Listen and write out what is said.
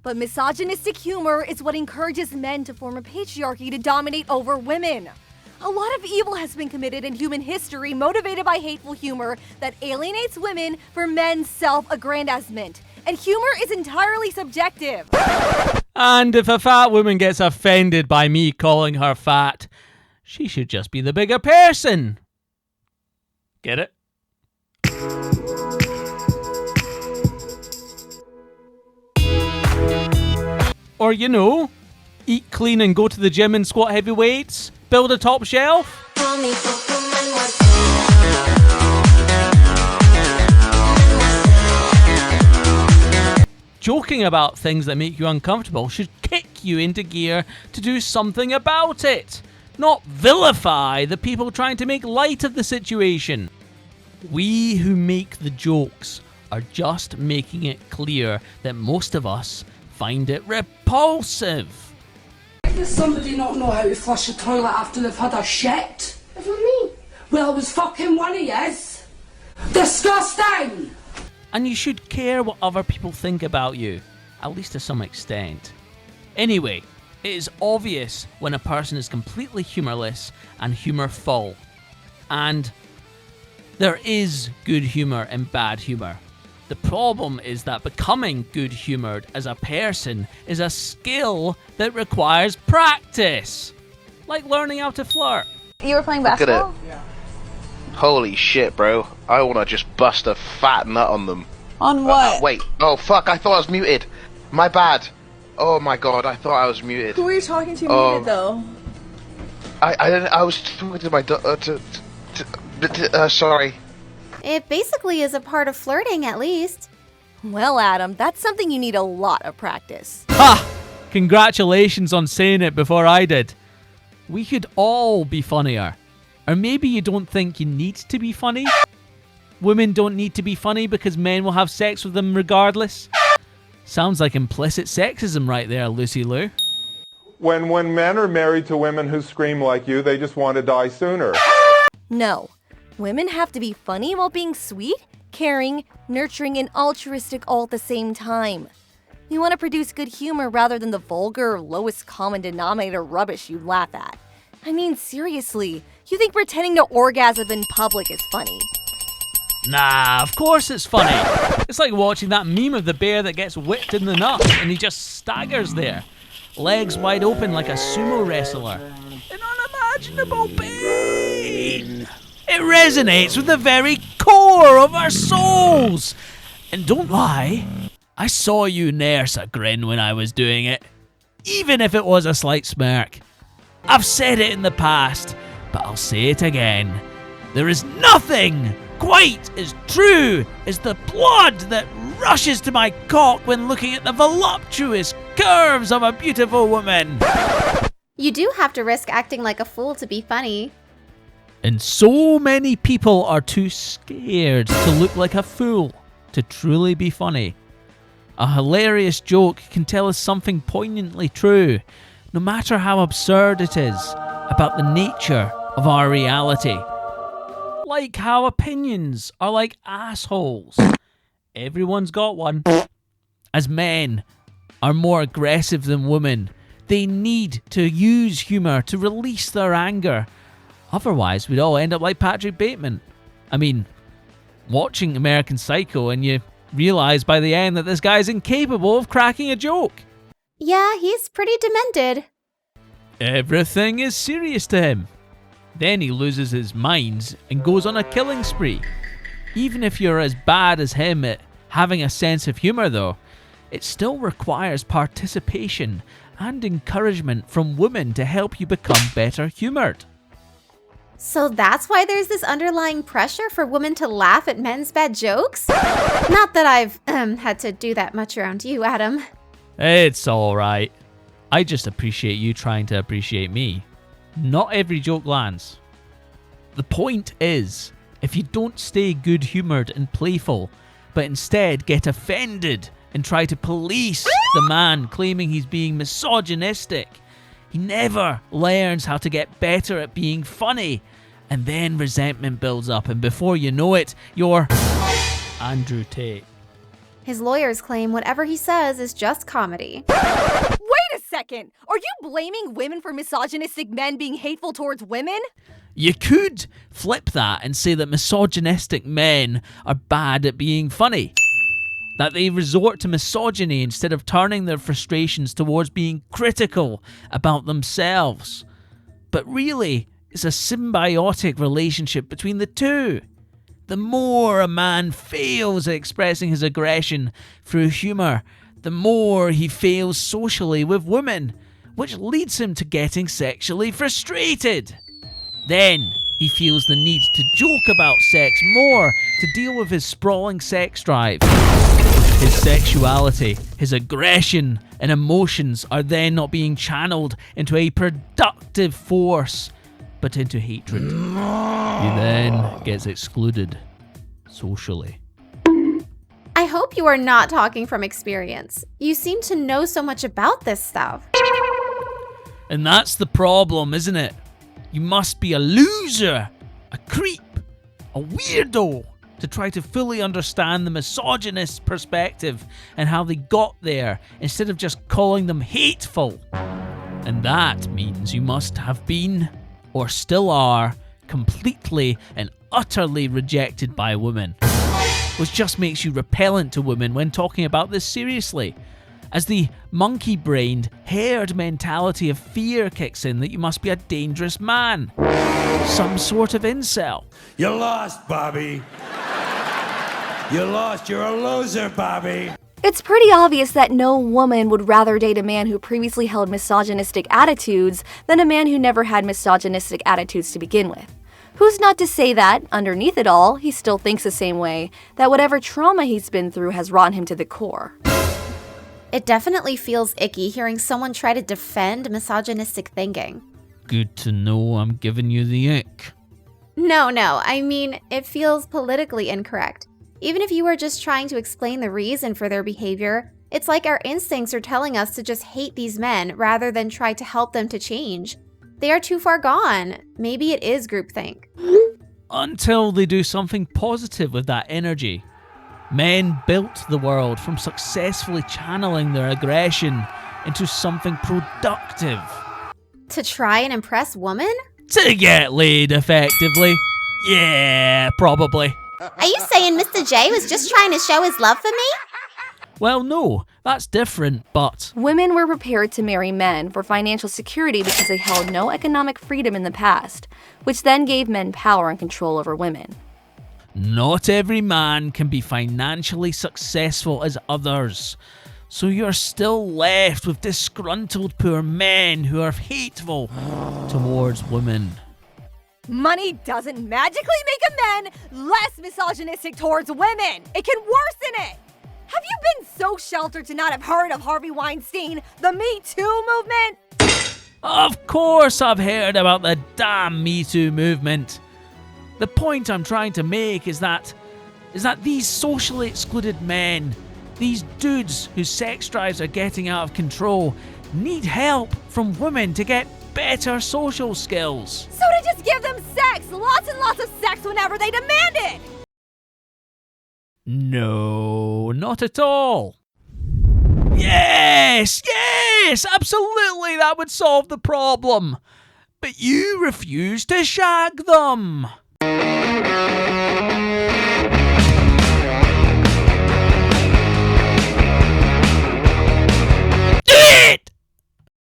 But misogynistic humor is what encourages men to form a patriarchy to dominate over women. A lot of evil has been committed in human history motivated by hateful humor that alienates women for men's self-aggrandizement. And humor is entirely subjective. And if a fat woman gets offended by me calling her fat, she should just be the bigger person. Get it? Or, you know, eat clean and go to the gym and squat heavy weights, build a top shelf. Joking about things that make you uncomfortable should kick you into gear to do something about it, not vilify the people trying to make light of the situation. We who make the jokes are just making it clear that most of us find it repulsive. Does somebody not know how to flush a toilet after they've had a shit? That's not me. Well, it was fucking one of yous. Disgusting! And you should care what other people think about you, at least to some extent. Anyway, it is obvious when a person is completely humourless and humourful. And there is good humour and bad humour. The problem is that becoming good-humoured as a person is a skill that requires practice. Like learning how to flirt. You were playing basketball? Look at it. Holy shit, bro. I want to just bust a fat nut on them. On what? Wait. Oh, fuck. I thought I was muted. My bad. Oh, my God. I thought I was muted. Who were you talking to muted, though? I was talking to my... sorry. It basically is a part of flirting, at least. Well, Adam, that's something you need a lot of practice. Ha! Congratulations on saying it before I did. We could all be funnier. Or maybe you don't think you need to be funny? Women don't need to be funny because men will have sex with them regardless? Sounds like implicit sexism right there, Lucy Lou. When men are married to women who scream like you, they just want to die sooner. No. Women have to be funny while being sweet, caring, nurturing, and altruistic all at the same time. We want to produce good humor rather than the vulgar, lowest common denominator rubbish you laugh at. I mean, seriously, you think pretending to orgasm in public is funny? Nah, of course it's funny. It's like watching that meme of the bear that gets whipped in the nuts and he just staggers there, legs wide open like a sumo wrestler, in unimaginable pain. It resonates with the very core of our souls. And don't lie, I saw you nurse a grin when I was doing it, even if it was a slight smirk. I've said it in the past, but I'll say it again. There is nothing quite as true as the blood that rushes to my cock when looking at the voluptuous curves of a beautiful woman. You do have to risk acting like a fool to be funny. And so many people are too scared to look like a fool to truly be funny. A hilarious joke can tell us something poignantly true, no matter how absurd it is, about the nature of our reality. Like how opinions are like assholes. Everyone's got one. As men are more aggressive than women, they need to use humour to release their anger. Otherwise, we'd all end up like Patrick Bateman. I mean, watching American Psycho and you realise by the end that this guy's incapable of cracking a joke. Yeah, he's pretty demented. Everything is serious to him. Then he loses his mind and goes on a killing spree. Even if you're as bad as him at having a sense of humour though, it still requires participation and encouragement from women to help you become better humoured. So that's why there's this underlying pressure for women to laugh at men's bad jokes? Not that I've had to do that much around you, Adam. It's alright. I just appreciate you trying to appreciate me. Not every joke lands. The point is, if you don't stay good-humoured and playful, but instead get offended and try to police the man claiming he's being misogynistic, he never learns how to get better at being funny, and then resentment builds up, and before you know it, you're Andrew Tate. His lawyers claim whatever he says is just comedy. Wait a second! Are you blaming women for misogynistic men being hateful towards women? You could flip that and say that misogynistic men are bad at being funny. That they resort to misogyny instead of turning their frustrations towards being critical about themselves. But really, it's a symbiotic relationship between the two. The more a man fails at expressing his aggression through humour, the more he fails socially with women, which leads him to getting sexually frustrated. Then he feels the need to joke about sex more to deal with his sprawling sex drive. His sexuality, his aggression and emotions are then not being channeled into a productive force, but into hatred. He then gets excluded socially. I hope you are not talking from experience. You seem to know so much about this stuff. And that's the problem, isn't it? You must be a loser, a creep, a weirdo to try to fully understand the misogynist perspective and how they got there instead of just calling them hateful. And that means you must have been, or still are, completely and utterly rejected by women, which just makes you repellent to women when talking about this seriously, as the monkey-brained herd mentality of fear kicks in that you must be a dangerous man, some sort of incel. You lost, Bobby. You lost. You're a loser, Bobby. It's pretty obvious that no woman would rather date a man who previously held misogynistic attitudes than a man who never had misogynistic attitudes to begin with. Who's not to say that, underneath it all, he still thinks the same way, that whatever trauma he's been through has rotten him to the core. It definitely feels icky hearing someone try to defend misogynistic thinking. Good to know I'm giving you the ick. No, I mean, it feels politically incorrect. Even if you were just trying to explain the reason for their behavior, it's like our instincts are telling us to just hate these men rather than try to help them to change. They are too far gone. Maybe it is groupthink. Until they do something positive with that energy. Men built the world from successfully channeling their aggression into something productive. To try and impress women? To get laid effectively. Yeah, probably. Are you saying Mr. J was just trying to show his love for me? Well, no, that's different, but... Women were prepared to marry men for financial security because they held no economic freedom in the past, which then gave men power and control over women. Not every man can be financially successful as others, so you're still left with disgruntled poor men who are hateful towards women. Money doesn't magically make a man less misogynistic towards women. It can worsen it. Have you been so sheltered to not have heard of Harvey Weinstein, the Me Too movement? Of course I've heard about the damn Me Too movement. The point I'm trying to make is that these socially excluded men, these dudes whose sex drives are getting out of control, need help from women to get better social skills. So to just give them sex, lots and lots of sex whenever they demand it! No, not at all. Yes, absolutely, that would solve the problem. But you refuse to shag them.